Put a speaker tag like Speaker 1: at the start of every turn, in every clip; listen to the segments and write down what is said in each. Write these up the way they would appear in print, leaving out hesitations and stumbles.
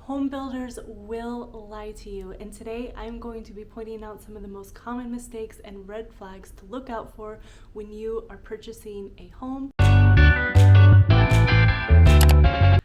Speaker 1: Home builders will lie to you, and today I'm going to be pointing out some of the most common mistakes and red flags to look out for when you are purchasing a home.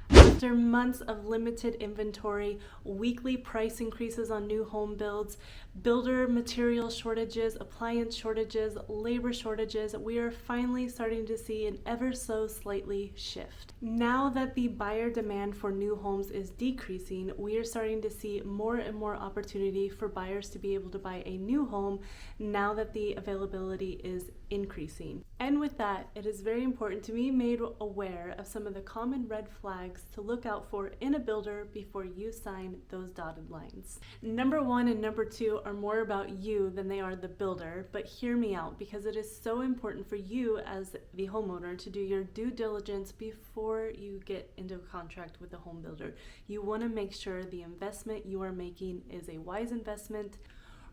Speaker 1: After months of limited inventory, weekly price increases on new home builds, builder material shortages, appliance shortages, labor shortages, we are finally starting to see an ever so slightly shift. Now that the buyer demand for new homes is decreasing, we are starting to see more and more opportunity for buyers to be able to buy a new home now that the availability is increasing. And with that, it is very important to be made aware of some of the common red flags to look out for in a builder before you sign those dotted lines. Number 1 and number 2 are more about you than they are the builder, but hear me out because it is so important for you as the homeowner to do your due diligence before you get into a contract with the home builder. You want to make sure the investment you are making is a wise investment.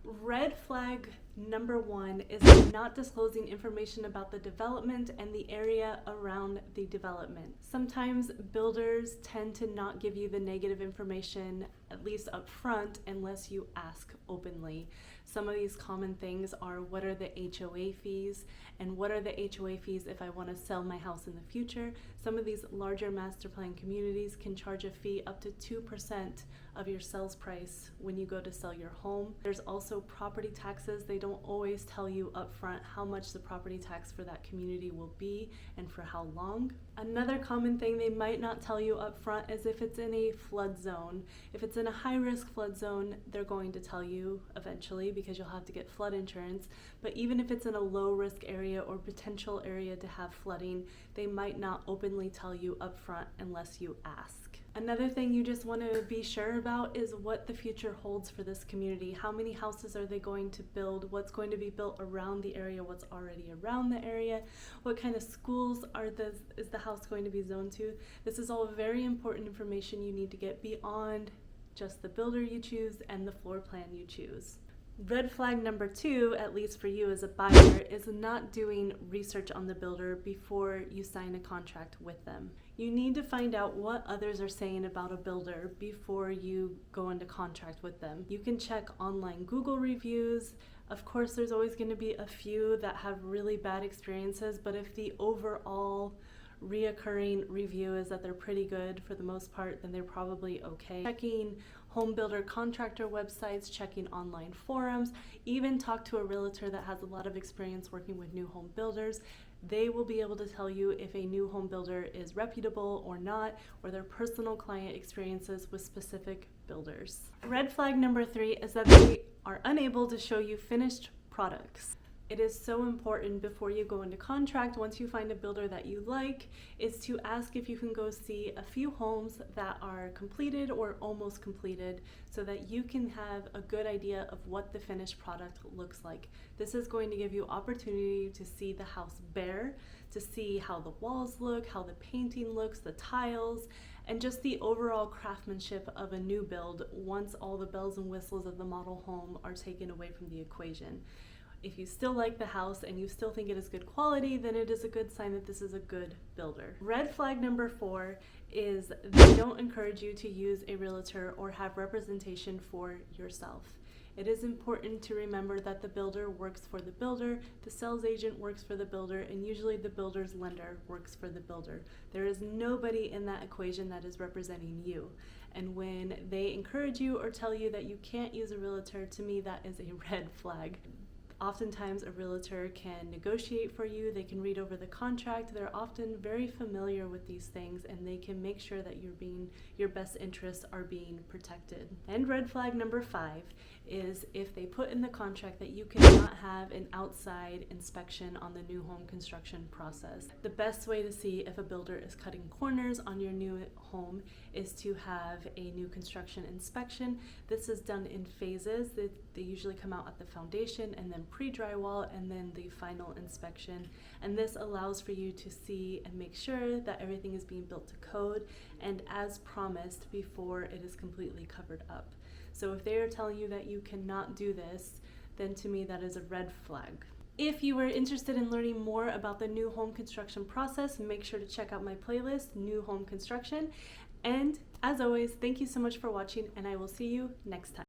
Speaker 1: Red flag number 1 is not disclosing information about the development and the area around the development. Sometimes builders tend to not give you the negative information, at least up front, unless you ask openly. Some of these common things are, what are the HOA fees, and what are the HOA fees if I want to sell my house in the future? Some of these larger master plan communities can charge a fee up to 2% of your sales price when you go to sell your home. There's also property taxes. They don't always tell you up front how much the property tax for that community will be and for how long. Another common thing they might not tell you up front is if it's in a flood zone. If it's in a high-risk flood zone, they're going to tell you eventually because you'll have to get flood insurance. But even if it's in a low-risk area or potential area to have flooding, they might not openly tell you up front unless you ask. Another thing you just want to be sure about is what the future holds for this community. How many houses are they going to build? What's going to be built around the area? What's already around the area? What kind of schools is the house going to be zoned to? This is all very important information you need to get beyond just the builder you choose and the floor plan you choose. Red flag number 2, at least for you as a buyer, is not doing research on the builder before you sign a contract with them. You need to find out what others are saying about a builder before you go into contract with them. You can check online Google reviews. Of course, there's always going to be a few that have really bad experiences, but if the overall reoccurring review is that they're pretty good for the most part, then they're probably okay. Checking home builder contractor websites, checking online forums, even talk to a realtor that has a lot of experience working with new home builders. They will be able to tell you if a new home builder is reputable or not, or their personal client experiences with specific builders. Red flag number 3 is that they are unable to show you finished products. It is so important before you go into contract, once you find a builder that you like, is to ask if you can go see a few homes that are completed or almost completed so that you can have a good idea of what the finished product looks like. This is going to give you opportunity to see the house bare, to see how the walls look, how the painting looks, the tiles, and just the overall craftsmanship of a new build once all the bells and whistles of the model home are taken away from the equation. If you still like the house and you still think it is good quality, then it is a good sign that this is a good builder. Red flag number 4 is they don't encourage you to use a realtor or have representation for yourself. It is important to remember that the builder works for the builder, the sales agent works for the builder, and usually the builder's lender works for the builder. There is nobody in that equation that is representing you. And when they encourage you or tell you that you can't use a realtor, to me that is a red flag. Oftentimes a realtor can negotiate for you, they can read over the contract, they're often very familiar with these things and they can make sure that your best interests are being protected. And red flag number 5 is if they put in the contract that you cannot have an outside inspection on the new home construction process. The best way to see if a builder is cutting corners on your new home is to have a new construction inspection. This is done in phases. They usually come out at the foundation and then pre-drywall and then the final inspection. And this allows for you to see and make sure that everything is being built to code and as promised before it is completely covered up. So if they are telling you that you cannot do this, then to me that is a red flag. If you are interested in learning more about the new home construction process, make sure to check out my playlist, New Home Construction. And as always, thank you so much for watching, and I will see you next time.